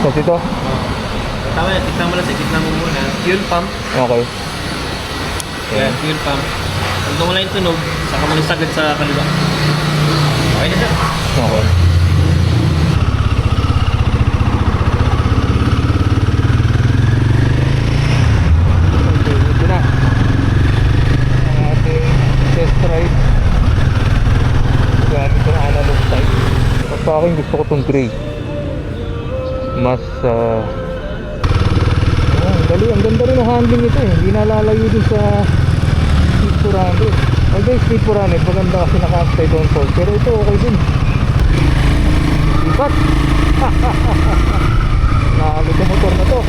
Tapos ito? Tama yan, tignan mo lang sa gitna mo muna. Fuel pump. Okay. Yan, fuel pump. Pag wala yung tunog, saka mo lang sagad sa kaliwa. Okay na siya. Okay. Ito na ang ating test ride gamit yung analog type. Sa akin gusto ko itong gray, mas ang ganda rin ang handling ito eh. Hindi nalalayo din sa Speed 400. Although yung Speed 400 maganda kasi naka-upside down fork, pero ito okay din. Ibat. Nakakalo sa motor na to.